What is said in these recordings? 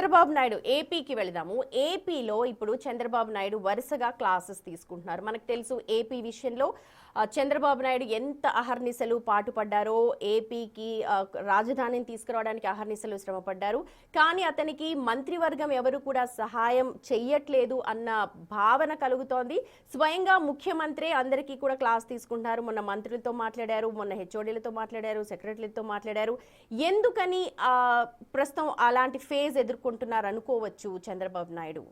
చంద్రబాబు నాయుడు ఏపీకి వెళదాము. ఏపీలో ఇప్పుడు చంద్రబాబు నాయుడు వరుసగా క్లాసెస్ తీసుకుంటున్నారు. మనకు తెలుసు ఏపీ విషయంలో చంద్రబాబు నాయుడు ఎంత అహర్నిశలు పాటుపడ్డారో, ఏపీకి రాజధానిని తీసుకురావడానికి అహర్నిశలు శ్రమపడ్డారు. కానీ అతనికి మంత్రివర్గం ఎవరు కూడా సహాయం చెయ్యట్లేదు అన్న భావన కలుగుతోంది. స్వయంగా ముఖ్యమంత్రి అందరికీ కూడా క్లాస్ తీసుకుంటున్నారు. మొన్న మంత్రులతో మాట్లాడారు, మొన్న హెచ్ఓడీలతో మాట్లాడారు, సెక్రటరీలతో మాట్లాడారు. ఎందుకని ప్రస్తుతం అలాంటి ఫేజ్ ఎదుర్కొంటున్నారు అనుకోవచ్చు చంద్రబాబు నాయుడు?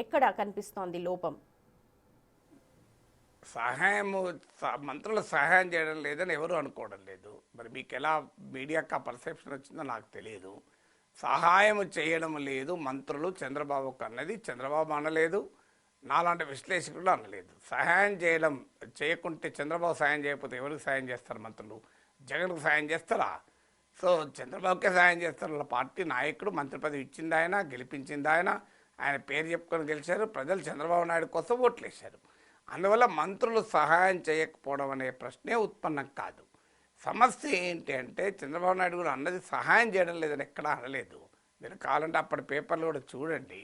ఎక్కడ కనిపిస్తోంది లోపం? సహాయము మంత్రులు సహాయం చేయడం లేదని ఎవరు అనుకోవడం లేదు. మరి మీకు ఎలా మీడియాకి ఆ పర్సెప్షన్ వచ్చిందో నాకు తెలియదు. సహాయం చేయడం లేదు మంత్రులు చంద్రబాబుకు అన్నది చంద్రబాబు అనలేదు, నాలాంటి విశ్లేషకులు అనలేదు. సహాయం చేయకుంటే చంద్రబాబు సాయం చేయకపోతే ఎవరికి సాయం చేస్తారు మంత్రులు? జగన్కు సాయం చేస్తారా? సో చంద్రబాబుకే సాయం చేస్తారు. వాళ్ళ పార్టీ నాయకుడు, మంత్రి పదవి ఇచ్చింది ఆయన, గెలిపించింది ఆయన, ఆయన పేరు చెప్పుకొని గెలిచారు. ప్రజలు చంద్రబాబు నాయుడు కోసం ఓట్లేశారు. అందువల్ల మంత్రులు సహాయం చేయకపోవడం అనే ప్రశ్నే ఉత్పన్నం కాదు. సమస్య ఏంటి అంటే చంద్రబాబు నాయుడు కూడా అన్నది సహాయం చేయడం లేదని ఎక్కడా అనలేదు. మీరు కావాలంటే అప్పటి పేపర్లు కూడా చూడండి.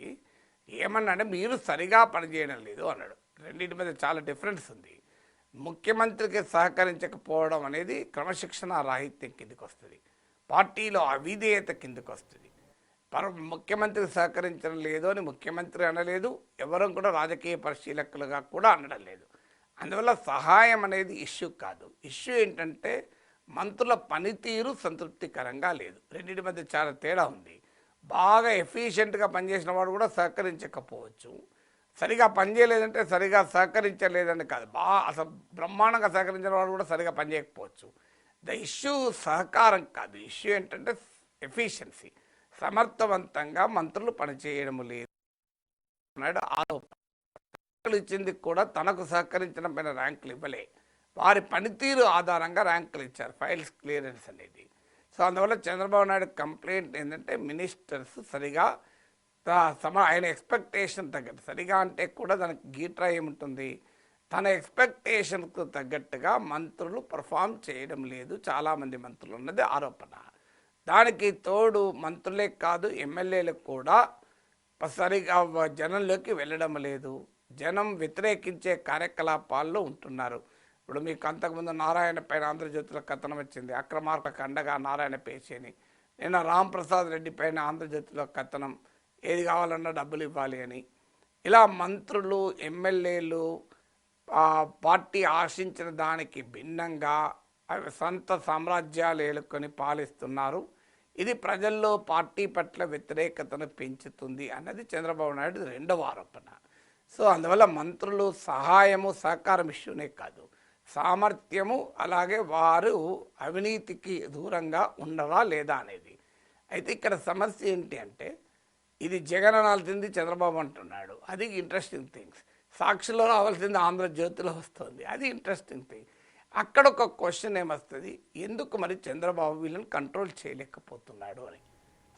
ఏమన్నాడే మీరు సరిగా పనిచేయడం లేదు అన్నాడు. రెండింటి మీద చాలా డిఫరెన్స్ ఉంది. ముఖ్యమంత్రికి సహకరించకపోవడం అనేది క్రమశిక్షణ రాహిత్యం కిందకి వస్తుంది, పార్టీలో అవిధేయత కిందకి వస్తుంది. ముఖ్యమంత్రికి సహకరించడం లేదు అని ముఖ్యమంత్రి అనలేదు, ఎవరూ కూడా రాజకీయ పరిశీలకులుగా కూడా అనడం లేదు. అందువల్ల సహాయం అనేది ఇష్యూ కాదు. ఇష్యూ ఏంటంటే మంత్రుల పనితీరు సంతృప్తికరంగా లేదు. రెండింటి మధ్య చాలా తేడా ఉంది. బాగా ఎఫిషియెంట్గా పనిచేసిన వాడు కూడా సహకరించకపోవచ్చు, సరిగా పనిచేయలేదంటే సరిగా సహకరించలేదని కాదు, అసలు బ్రహ్మాండంగా సహకరించిన వాడు కూడా సరిగా పనిచేయకపోవచ్చు. ద ఇష్యూ సహకారం కాదు, ఇష్యూ ఏంటంటే ఎఫిషియన్సీ. సమర్థవంతంగా మంత్రులు పనిచేయడం లేదు అన్నాడు ఆరోపణ. ఇచ్చింది కూడా తనకు సహకరించడం పైన ర్యాంకులు ఇవ్వలే, వారి పనితీరు ఆధారంగా ర్యాంకులు ఇచ్చారు, ఫైల్స్ క్లియరెన్స్ అనేది. సో అందువల్ల చంద్రబాబు నాయుడు కంప్లైంట్ ఏంటంటే మినిస్టర్స్ సరిగా ఆయన ఎక్స్పెక్టేషన్ తగ్గట్టు, సరిగా అంటే కూడా దానికి గీట్రా ఏముంటుంది, తన ఎక్స్పెక్టేషన్కు తగ్గట్టుగా మంత్రులు పర్ఫామ్ చేయడం లేదు చాలామంది మంత్రులు అన్నది ఆరోపణ. దానికి తోడు మంత్రులే కాదు ఎమ్మెల్యేలకు కూడా సరిగా జనంలోకి వెళ్ళడం లేదు, జనం వ్యతిరేకించే కార్యకలాపాల్లో ఉంటున్నారు. ఇప్పుడు మీకు అంతకుముందు నారాయణ పైన ఆంధ్రజ్యోతిలో కథనం వచ్చింది, అక్రమార్లకు అండగా నారాయణ పేషేని. నిన్న రాంప్రసాద్ రెడ్డి పైన ఆంధ్రజ్యోతిలో కథనం, ఏది కావాలన్నా డబ్బులు ఇవ్వాలి అని. ఇలా మంత్రులు ఎమ్మెల్యేలు పార్టీ ఆశించిన దానికి భిన్నంగా సొంత సామ్రాజ్యాలు ఏలుకొని పాలిస్తున్నారు. ఇది ప్రజల్లో పార్టీ పట్ల వ్యతిరేకతను పెంచుతుంది అన్నది చంద్రబాబు నాయుడు రెండవ ఆరోపణ. సో అందువల్ల మంత్రులు సహాయము సహకారం ఇష్యూనే కాదు, సామర్థ్యము అలాగే వారు అవినీతికి దూరంగా ఉండరా లేదా అనేది. అయితే ఇక్కడ సమస్య ఏంటి అంటే ఇది జగన్ అనాల్సింది చంద్రబాబు అంటున్నాడు, అది ఇంట్రెస్టింగ్ థింగ్స్. సాక్షిలో రావాల్సింది ఆంధ్రజ్యోతిలో వస్తుంది, అది ఇంట్రెస్టింగ్ థింగ్. అక్కడ ఒక క్వశ్చన్ ఏమొస్తుంది, ఎందుకు మరి చంద్రబాబు వీళ్ళని కంట్రోల్ చేయలేకపోతున్నాడు అని.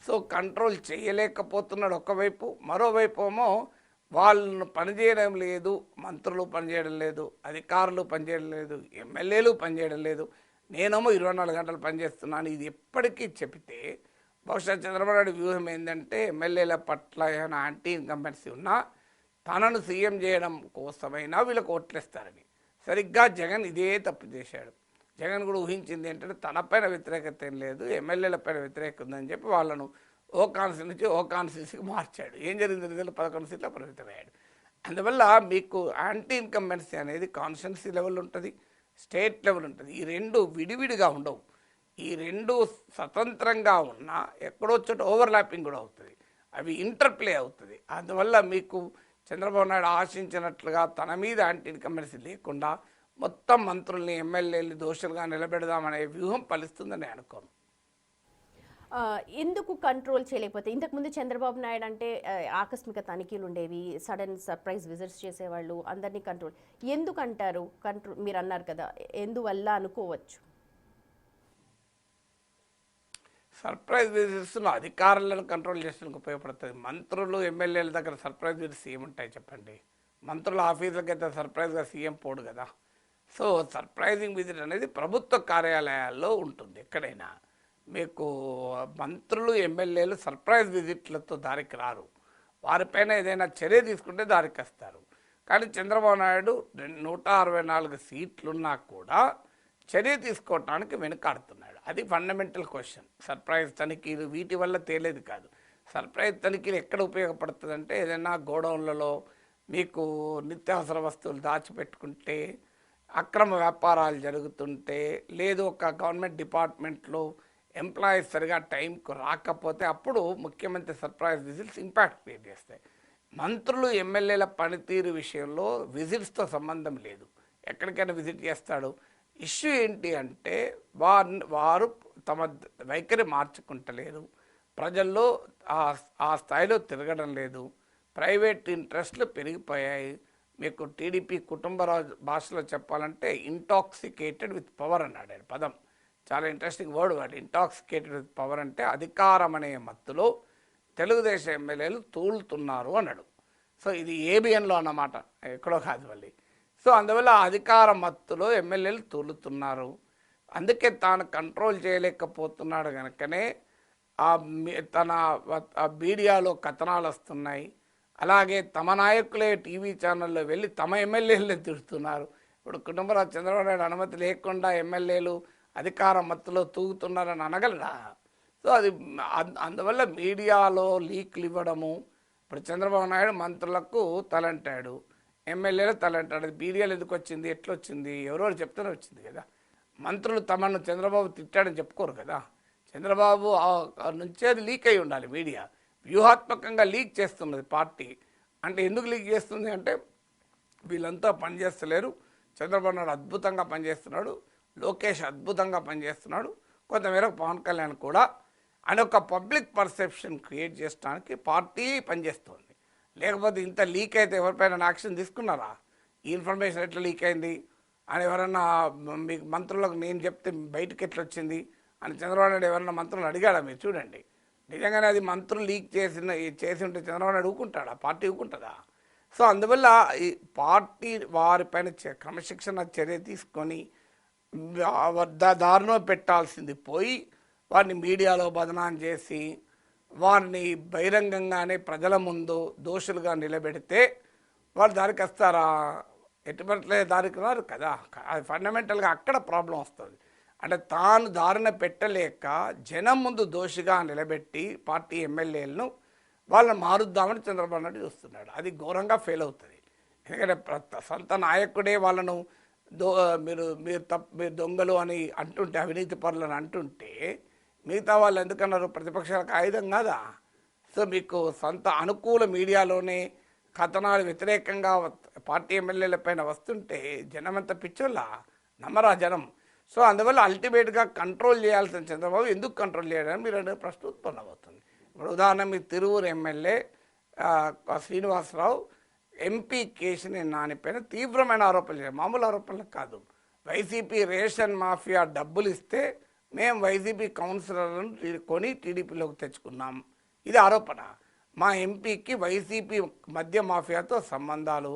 సో కంట్రోల్ చేయలేకపోతున్నాడు ఒకవైపు, మరోవైపు ఏమో వాళ్ళను పనిచేయడం లేదు, మంత్రులు పనిచేయడం లేదు, అధికారులు పనిచేయడం లేదు, ఎమ్మెల్యేలు పనిచేయడం లేదు, నేనేమో 24 గంటలు పనిచేస్తున్నాను. ఇది ఎప్పటికీ చెబితే బహుశా చంద్రబాబు నాయుడు వ్యూహం ఏంటంటే ఎమ్మెల్యేల పట్ల ఏమైనా యాంటీ ఇన్కంబెన్సీ ఉన్నా తనను సీఎం చేయడం కోసమైనా వీళ్ళకి ఓట్లేస్తారని. సరిగ్గా జగన్ ఇదే తప్పు చేశాడు. జగన్ కూడా ఊహించింది ఏంటంటే తనపైన వ్యతిరేకత ఏం లేదు, ఎమ్మెల్యేల పైన వ్యతిరేకత ఉందని చెప్పి వాళ్ళను ఓ కాన్స్టిట్యూన్సీ నుంచి ఓ కాన్స్టిట్యూన్సీకి మార్చాడు. ఏం జరిగింది, 11 సీట్ల పరిమితమయ్యాడు. అందువల్ల మీకు యాంటీ ఇన్కంబెన్సీ అనేది కాన్స్టిట్యూన్సీ లెవెల్ ఉంటుంది, స్టేట్ లెవెల్ ఉంటుంది. ఈ రెండు విడివిడిగా ఉండవు. ఈ రెండు స్వతంత్రంగా ఉన్నా ఎక్కడో చోట ఓవర్లాపింగ్ కూడా అవుతుంది, అవి ఇంటర్ప్లే అవుతుంది. అందువల్ల మీకు చంద్రబాబు నాయుడు ఆశించినట్లుగా తన మీద యాంటీ ఇన్కంబెన్సీ లేకుండా మొత్తం మంత్రుల్ని ఎమ్మెల్యేలు దోషులుగా నిలబెడదామనే వ్యూహం ఫలిస్తుందని అనుకోను. ఎందుకు కంట్రోల్ చేయలేకపోతే? ఇంతకుముందు చంద్రబాబు నాయుడు అంటే ఆకస్మిక తనిఖీలు ఉండేవి, సడన్ సర్ప్రైజ్ విజిట్స్ చేసేవాళ్ళు, అందరినీ కంట్రోల్. ఎందుకు అంటారు కంట్రోల్? మీరు అన్నారు కదా, ఎందువల్ల అనుకోవచ్చు? సర్ప్రైజ్ విజిట్స్ను అధికారులను కంట్రోల్ చేసేందుకు ఉపయోగపడుతుంది. మంత్రులు ఎమ్మెల్యేల దగ్గర సర్ప్రైజ్ విజిట్స్ ఏముంటాయి చెప్పండి? మంత్రుల ఆఫీసులకి అయితే సర్ప్రైజ్గా సీఎం పోడు కదా. సో సర్ప్రైజింగ్ విజిట్ అనేది ప్రభుత్వ కార్యాలయాల్లో ఉంటుంది ఎక్కడైనా. మీకు మంత్రులు ఎమ్మెల్యేలు సర్ప్రైజ్ విజిట్లతో దారికి రారు. వారిపైన ఏదైనా చర్య తీసుకుంటే దారికి వస్తారు. కానీ చంద్రబాబు నాయుడు 164 సీట్లున్నా కూడా చర్య తీసుకోవటానికి వెనుకాడుతున్నాడు. అది ఫండమెంటల్ క్వశ్చన్. సర్ప్రైజ్ తనిఖీలు వీటి వల్ల తేలేది కాదు. సర్ప్రైజ్ తనిఖీలు ఎక్కడ ఉపయోగపడుతుందంటే ఏదైనా గోడౌన్లలో మీకు నిత్యావసర వస్తువులు దాచిపెట్టుకుంటే, అక్రమ వ్యాపారాలు జరుగుతుంటే, లేదు ఒక గవర్నమెంట్ డిపార్ట్మెంట్లో ఎంప్లాయీస్ సరిగా టైంకు రాకపోతే అప్పుడు ముఖ్యమంత్రి సర్ప్రైజ్ విజిట్స్ ఇంపాక్ట్ క్రియేట్ చేస్తాయి. మంత్రులు ఎమ్మెల్యేల పనితీరు విషయంలో విజిట్స్తో సంబంధం లేదు. ఎక్కడికైనా విజిట్ చేస్తాడు. ఇష్యూ ఏంటి అంటే వారు తమ వైఖరి మార్చుకుంటలేరు, ప్రజల్లో ఆ స్థాయిలో తిరగడం లేదు, ప్రైవేట్ ఇంట్రెస్ట్లు పెరిగిపోయాయి. మీకు టీడీపీ కుటుంబరాజు భాషలో చెప్పాలంటే ఇంటాక్సికేటెడ్ విత్ పవర్ అన్నాడు ఆయన పదం. చాలా ఇంట్రెస్టింగ్ వర్డ్ వాడు. ఇంటాక్సికేటెడ్ విత్ పవర్ అంటే అధికారం అనే మత్తులో తెలుగుదేశం ఎమ్మెల్యేలు తూలుతున్నారు అన్నాడు. సో ఇది ఏబిఎన్లో అన్నమాట, ఎక్కడో కాదు మళ్ళీ. సో అందువల్ల అధికార మత్తులో ఎమ్మెల్యేలు తూలుతున్నారు. అందుకే తాను కంట్రోల్ చేయలేకపోతున్నాడు కనుకనే తన మీడియాలో కథనాలు వస్తున్నాయి. అలాగే తమ నాయకులే టీవీ ఛానల్లో వెళ్ళి తమ ఎమ్మెల్యేలే తిడుతున్నారు. ఇప్పుడు కుటుంబరావు చంద్రబాబు నాయుడు అనుమతి లేకుండా ఎమ్మెల్యేలు అధికార మత్తులో తూగుతున్నారని అనగలరా? సో అది అందువల్ల మీడియాలో లీక్లు ఇవ్వడము. ఇప్పుడు చంద్రబాబు నాయుడు మంత్రులకు తలంటాడు, ఎమ్మెల్యేలు తలంటాడు. అది మీడియాలో ఎందుకు వచ్చింది, ఎట్లా వచ్చింది, ఎవరెవరు చెప్తూనే వచ్చింది కదా. మంత్రులు తమను చంద్రబాబు తిట్టాడని చెప్పుకోరు కదా. చంద్రబాబు నుంచే అది లీక్ అయి ఉండాలి. మీడియా వ్యూహాత్మకంగా లీక్ చేస్తున్నది పార్టీ. అంటే ఎందుకు లీక్ చేస్తుంది అంటే వీళ్ళంతా పనిచేస్తలేరు, చంద్రబాబు నాయుడు అద్భుతంగా పనిచేస్తున్నాడు, లోకేష్ అద్భుతంగా పనిచేస్తున్నాడు, కొంతమేరకు పవన్ కళ్యాణ్ కూడా అని ఒక పబ్లిక్ పర్సెప్షన్ క్రియేట్ చేయడానికి పార్టీ పనిచేస్తుంది. లేకపోతే ఇంత లీక్ అయితే ఎవరిపైన యాక్షన్ తీసుకున్నారా? ఈ ఇన్ఫర్మేషన్ ఎట్లా లీక్ అయింది అని ఎవరన్నా మీకు మంత్రులకు నేను చెప్తే బయటకు ఎట్లా వచ్చింది అని చంద్రబాబు నాయుడు ఎవరన్నా మంత్రులు అడిగాడా? మీరు చూడండి. నిజంగానే అది మంత్రులు లీక్ చేసి ఉంటే చంద్రబాబు నాయుడు ఊరుకుంటాడా? పార్టీ ఊరుకుంటుందా? సో అందువల్ల ఈ పార్టీ వారిపైన క్రమశిక్షణ చర్య తీసుకొని దారిలో పెట్టాల్సింది పోయి వారిని మీడియాలో బదనాం చేసి వారిని బహిరంగంగానే ప్రజల ముందు దోషులుగా నిలబెడితే వాళ్ళు దారికి వస్తారా? ఎటుపట్లే దారికి రారు కదా. అది ఫండమెంటల్గా అక్కడ ప్రాబ్లం వస్తుంది. అంటే తాను దారిన పెట్టలేక జనం ముందు దోషిగా నిలబెట్టి పార్టీ ఎమ్మెల్యేలను వాళ్ళని మారుద్దామని చంద్రబాబు నాయుడు చూస్తున్నాడు. అది ఘోరంగా ఫెయిల్ అవుతుంది. ఎందుకంటే సొంత నాయకుడే వాళ్ళను మీరు దొంగలు అని అంటుంటే, అవినీతి పరులను అంటుంటే మిగతా వాళ్ళు ఎందుకన్నారు? ప్రతిపక్షాలకు ఆయుధం కాదా? సో మీకు సొంత అనుకూల మీడియాలోనే కథనాలు వ్యతిరేకంగా పార్టీ ఎమ్మెల్యేల పైన వస్తుంటే జనమంతా పిచ్చోళ్ళ నమ్మరా జనం. సో అందువల్ల అల్టిమేట్గా కంట్రోల్ చేయాల్సిన చంద్రబాబు ఎందుకు కంట్రోల్ చేయడానికి మీరు అనే ప్రశ్న ఉత్పన్నమవుతుంది. ఇప్పుడు ఉదాహరణ మీ తిరువూరు ఎమ్మెల్యే శ్రీనివాసరావు ఎంపీ కేశినేని నాని పైన తీవ్రమైన ఆరోపణలు చేయాలి. మామూలు ఆరోపణలు కాదు. వైసీపీ రేషన్ మాఫియా డబ్బులు ఇస్తే మేము వైసీపీ కౌన్సిలర్లను కొని టీడీపీలోకి తెచ్చుకున్నాం, ఇది ఆరోపణ. మా ఎంపీకి వైసీపీ మద్య మాఫియాతో సంబంధాలు,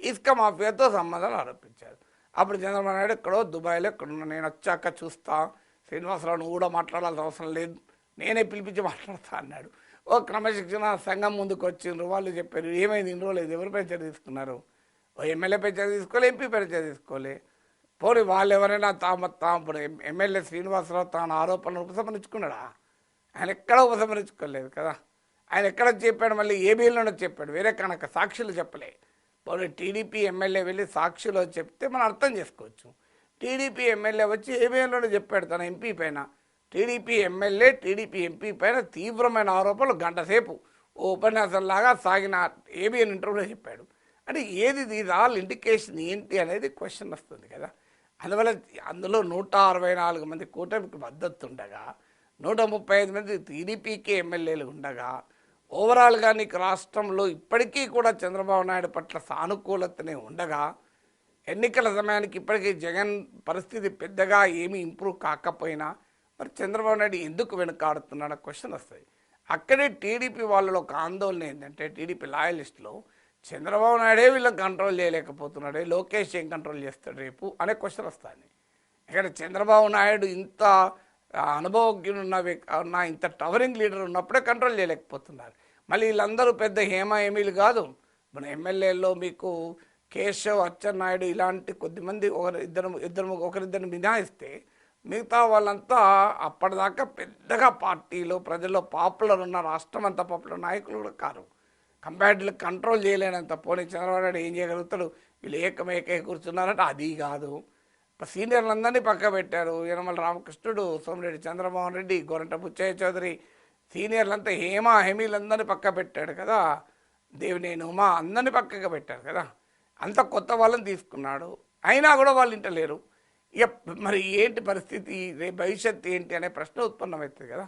ఇసుక మాఫియాతో సంబంధాలు ఆరోపించారు. అప్పుడు చంద్రబాబు నాయుడు ఎక్కడో దుబాయ్లో ఎక్కడున్నా, నేను వచ్చాక చూస్తా, శ్రీనివాసరావు నువ్వు కూడా మాట్లాడాల్సిన అవసరం లేదు, నేనే పిలిపించి మాట్లాడతా అన్నాడు. ఓ క్రమశిక్షణ సంఘం ముందుకు వచ్చిండ్రు, వాళ్ళు చెప్పారు ఏమైంది ఇన్ని రోజులు ఎవరిపై చర్య తీసుకున్నారు? ఓ ఎమ్మెల్యేపై చర్య తీసుకోలే, ఎంపీపై చర్య తీసుకోలే. పోనీ వాళ్ళు ఎవరైనా ఇప్పుడు ఎమ్మెల్యే శ్రీనివాసరావు తాను ఆరోపణలు ఉపసంహరించుకున్నాడా? ఆయన ఎక్కడ ఉపసంహరించుకోలేదు కదా. ఆయన ఎక్కడ చెప్పాడు? మళ్ళీ ఏబీఎల్లోనే చెప్పాడు, వేరే కనుక సాక్షులు చెప్పలే. పోనీ టీడీపీ ఎమ్మెల్యే వెళ్ళి సాక్షులు చెప్తే మనం అర్థం చేసుకోవచ్చు. టీడీపీ ఎమ్మెల్యే వచ్చి ఏబీఎల్లోనే చెప్పాడు తన ఎంపీ పైన. టీడీపీ ఎమ్మెల్యే టీడీపీ ఎంపీ పైన తీవ్రమైన ఆరోపణలు గంట సేపు ఉపన్యాసంలాగా సాగిన ఏబిఎన్ ఇంటర్వ్యూలో చెప్పాడు. అంటే ఏది ఇది ఆల్ ఇండికేషన్ ఏంటి అనేది క్వశ్చన్ వస్తుంది కదా. అందువల్ల అందులో 164 మంది కూటమికి మద్దతు ఉండగా 135 మంది టీడీపీకి ఎమ్మెల్యేలు ఉండగా ఓవరాల్గా నీకు రాష్ట్రంలో ఇప్పటికీ కూడా చంద్రబాబు నాయుడు పట్ల సానుకూలతనే ఉండగా ఎన్నికల సమయానికి ఇప్పటికీ జగన్ పరిస్థితి పెద్దగా ఏమీ ఇంప్రూవ్ కాకపోయినా మరి చంద్రబాబు నాయుడు ఎందుకు వెనుకాడుతున్నాడో క్వశ్చన్ వస్తుంది. అక్కడే టీడీపీ వాళ్ళలో ఒక ఆందోళన ఏంటంటే టీడీపీ లాయలిస్టులో చంద్రబాబు నాయుడే వీళ్ళని కంట్రోల్ చేయలేకపోతున్నాడే, లోకేష్ ఏం కంట్రోల్ చేస్తాడు రేపు అనే క్వశ్చన్ వస్తుంది. ఇక్కడ చంద్రబాబు నాయుడు ఇంత అనుభవజ్ఞులు ఉన్న ఇంత టవరింగ్ లీడర్ ఉన్నప్పుడే కంట్రోల్ చేయలేకపోతున్నారు. మళ్ళీ వీళ్ళందరూ పెద్ద హేమీలు కాదు. మన ఎమ్మెల్యేలో మీకు కేశవ్, అచ్చెన్నాయుడు ఇలాంటి కొద్దిమంది ఒకరిద్దరు మినహాయిస్తే మిగతా వాళ్ళంతా అప్పటిదాకా పెద్దగా పార్టీలో ప్రజల్లో పాపులర్ ఉన్న, రాష్ట్రం అంతా పాపులర్ నాయకులు కూడా కారు. Comparatively control చేయలేనంత. పోనీ చంద్రబాబు నాయుడు ఏం చేయగలుగుతాడు? వీళ్ళు ఏకమేకే కూర్చున్నారంటే అది కాదు. సీనియర్లందరినీ పక్క పెట్టారు. యనమల రామకృష్ణుడు, సోమిరెడ్డి చంద్రమోహన్ రెడ్డి, గోరంట బుచ్చయ్య చౌదరి, సీనియర్లంతా హేమీలందరినీ పక్క పెట్టాడు కదా. దేవినేని ఉమా అందరినీ పక్కగా పెట్టారు కదా. అంత కొత్త వాళ్ళని తీసుకున్నాడు. అయినా కూడా వాళ్ళు ఇంటలేరు. ఇక మరి ఏంటి పరిస్థితి, రేపు భవిష్యత్తు ఏంటి అనే ప్రశ్న ఉత్పన్నమవుతుంది కదా.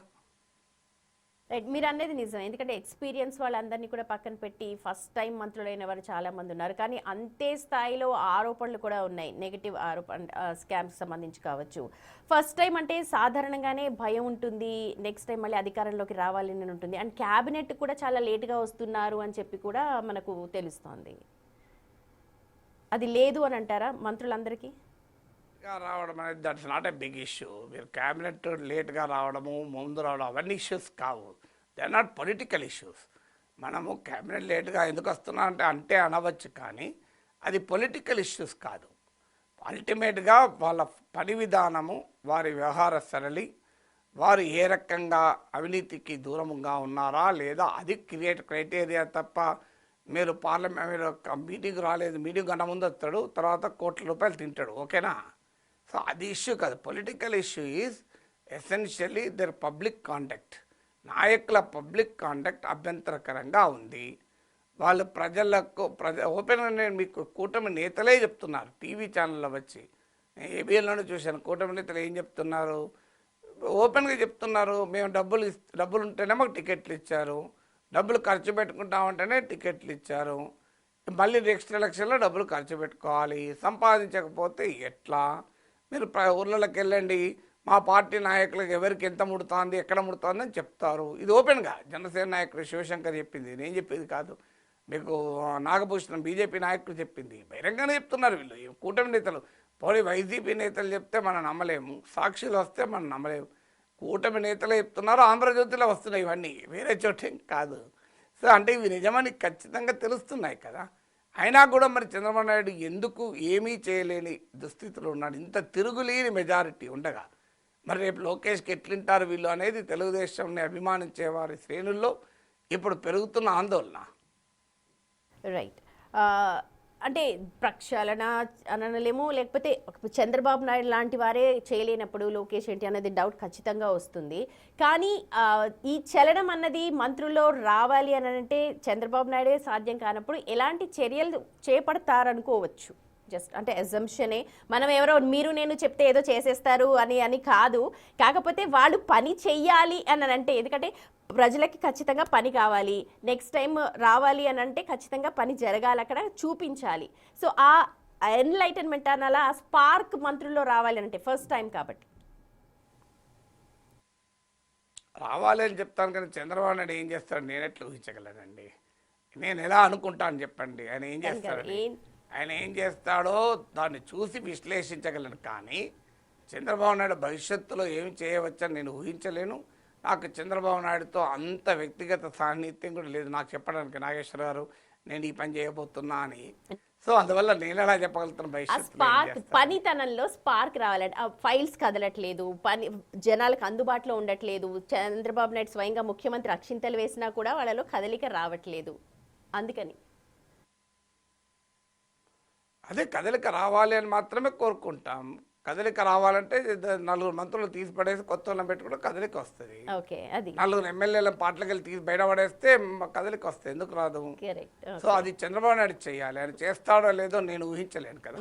రైట్, మీరు అనేది నిజం. ఎందుకంటే ఎక్స్పీరియన్స్ వాళ్ళందరినీ కూడా పక్కన పెట్టి ఫస్ట్ టైం మంత్రులైన వారు చాలా మంది ఉన్నారు. కానీ అంతే స్థాయిలో ఆరోపణలు కూడా ఉన్నాయి, నెగిటివ్ స్కామ్స్ సంబంధించి కావచ్చు. ఫస్ట్ టైం అంటే సాధారణంగానే భయం ఉంటుంది, నెక్స్ట్ టైం మళ్ళీ అధికారంలోకి రావాలని ఉంటుంది. అండ్ క్యాబినెట్ కూడా చాలా లేట్గా వస్తున్నారు అని చెప్పి కూడా మనకు తెలుస్తోంది. అది లేదు అని అంటారా మంత్రులందరికీ? రావడం అనేది that's not a big issue. మీరు క్యాబినెట్ లేట్గా రావడము, ముందు రావడం అవన్నీ ఇష్యూస్ కావు. They are not political issues. మనము క్యాబినెట్ లేట్గా ఎందుకు వస్తున్నా అంటే అనవచ్చు, కానీ అది పొలిటికల్ ఇష్యూస్ కాదు. అల్టిమేట్గా వాళ్ళ పని విధానము, వారి వ్యవహార సరళి, వారు ఏ రకంగా అవినీతికి దూరంగా ఉన్నారా లేదా, అది క్రైటీరియా తప్ప మీరు మీటింగ్ రాలేదు, మీటింగ్ గంట ముందు వస్తాడు, తర్వాత కోట్ల రూపాయలు తింటాడు, ఓకేనా? సో అది ఇష్యూ కాదు. Political issue is essentially their public conduct. నాయకుల పబ్లిక్ కాండక్ట్ అభ్యంతరకరంగా ఉంది. వాళ్ళు ఓపెన్గా నేను మీకు కూటమి నేతలే చెప్తున్నారు, టీవీ ఛానల్లో వచ్చి ఏబిఎన్లోనే చూశాను. కూటమి నేతలు ఏం చెప్తున్నారు? ఓపెన్గా చెప్తున్నారు, మేము డబ్బులు ఉంటేనే మాకు టికెట్లు ఇచ్చారు, డబ్బులు ఖర్చు పెట్టుకుంటామంటేనే టికెట్లు ఇచ్చారు, మళ్ళీ నెక్స్ట్ ఎలక్షన్లో డబ్బులు ఖర్చు పెట్టుకోవాలి, సంపాదించకపోతే ఎట్లా? మీరు ఊర్లలోకి వెళ్ళండి, మా పార్టీ నాయకులకు ఎవరికి ఎంత ముడుతోంది, ఎక్కడ ముడుతోంది అని చెప్తారు. ఇది ఓపెన్గా జనసేన నాయకుడు శివశంకర్ చెప్పింది, నేను చెప్పేది కాదు. మీకు నాగభూషణం బీజేపీ నాయకులు చెప్పింది, బహిరంగానే చెప్తున్నారు వీళ్ళు. కూటమి నేతలు పోనీ వైసీపీ నేతలు చెప్తే మనం నమ్మలేము, సాక్షులు వస్తే మనం నమ్మలేము. కూటమి నేతలే చెప్తున్నారు, ఆంధ్రజ్యోతిలో వస్తున్నాయి ఇవన్నీ, వేరే చోటేం కాదు. సో అంటే ఇవి నిజమని ఖచ్చితంగా తెలుస్తున్నాయి కదా. అయినా కూడా మరి చంద్రబాబు నాయుడు ఎందుకు ఏమీ చేయలేని దుస్థితిలో ఉన్నాడు? ఇంత తిరుగులేని మెజారిటీ ఉండగా మరి రేపు లోకేష్కి ఎట్లుంటారు వీళ్ళు అనేది తెలుగుదేశంని అభిమానించే వారి శ్రేణుల్లో ఇప్పుడు పెరుగుతున్న ఆందోళన. రైట్, అంటే ప్రక్షాళన అనలేము, లేకపోతే చంద్రబాబు నాయుడు లాంటి వారే చేయలేనప్పుడు లోకేష్ ఏంటి అనేది డౌట్ ఖచ్చితంగా వస్తుంది. కానీ ఈ చలనం అన్నది మంత్రుల్లో రావాలి అని అంటే చంద్రబాబు నాయుడే సాధ్యం కానప్పుడు ఎలాంటి చర్యలు చేపడతారనుకోవచ్చు? జస్ట్ అంటే అజంప్షనే, మనం ఎవరో మీరు నేను చెప్తే ఏదో చేసేస్తారు అని కాదు. కాకపోతే వాళ్ళు పని చెయ్యాలి అని అంటే, ఎందుకంటే ప్రజలకి ఖచ్చితంగా పని కావాలి, నెక్స్ట్ టైం రావాలి అని అంటే ఖచ్చితంగా పని జరగాలి, అక్కడ చూపించాలి. సో ఆ ఎన్లైటన్మెంట్ అనాలా, ఆ స్పార్క్ మంత్రుల్లో రావాలి అంటే ఫస్ట్ టైం కాబట్టి రావాలి అని చెప్తాను. కానీ చంద్రబాబు నాయుడు ఏం చేస్తాడు నేను ఎట్లా ఊహించగలనండి? నేను ఎలా అనుకుంటాను చెప్పండి? ఆయన ఏం చేస్తాడు? ఆయన ఏం చేస్తాడో దాన్ని చూసి విశ్లేషించగలను. కానీ చంద్రబాబు నాయుడు భవిష్యత్తులో ఏమి చేయవచ్చని నేను ఊహించలేను. నాకు చంద్రబాబు నాయుడుతో అంత వ్యక్తిగత సాన్నిహిత్యం కూడా లేదు నాకు చెప్పడానికి, నాగేశ్వర గారు నేను ఈ పని చేయబోతున్నా అని. సో అందువల్ల నేను ఎలా చెప్పగలుగుతాను భవిష్యత్తు? పనితనంలో స్పార్క్ రావాలంటే ఆ ఫైల్స్ కదలట్లేదు, పని జనాలకు అందుబాటులో ఉండట్లేదు. చంద్రబాబు నాయుడు స్వయంగా ముఖ్యమంత్రి అక్షింతలు వేసినా కూడా వాళ్ళలో కదలిక రావట్లేదు. అందుకని అదే కదలిక రావాలి అని మాత్రమే కోరుకుంటాం. కదలిక రావాలంటే నలుగురు మంత్రులు తీసి పడేసి కొత్త వాళ్ళని పెట్టుకుంటే కదలిక వస్తుంది. నలుగురు ఎమ్మెల్యేల పార్టీలకు వెళ్ళి తీసి బయట పడేస్తే కదలిక వస్తుంది, ఎందుకు రాదు? సో అది చంద్రబాబు నాయుడు చేయాలి. ఆయన చేస్తాడో లేదో నేను ఊహించలేను కదా.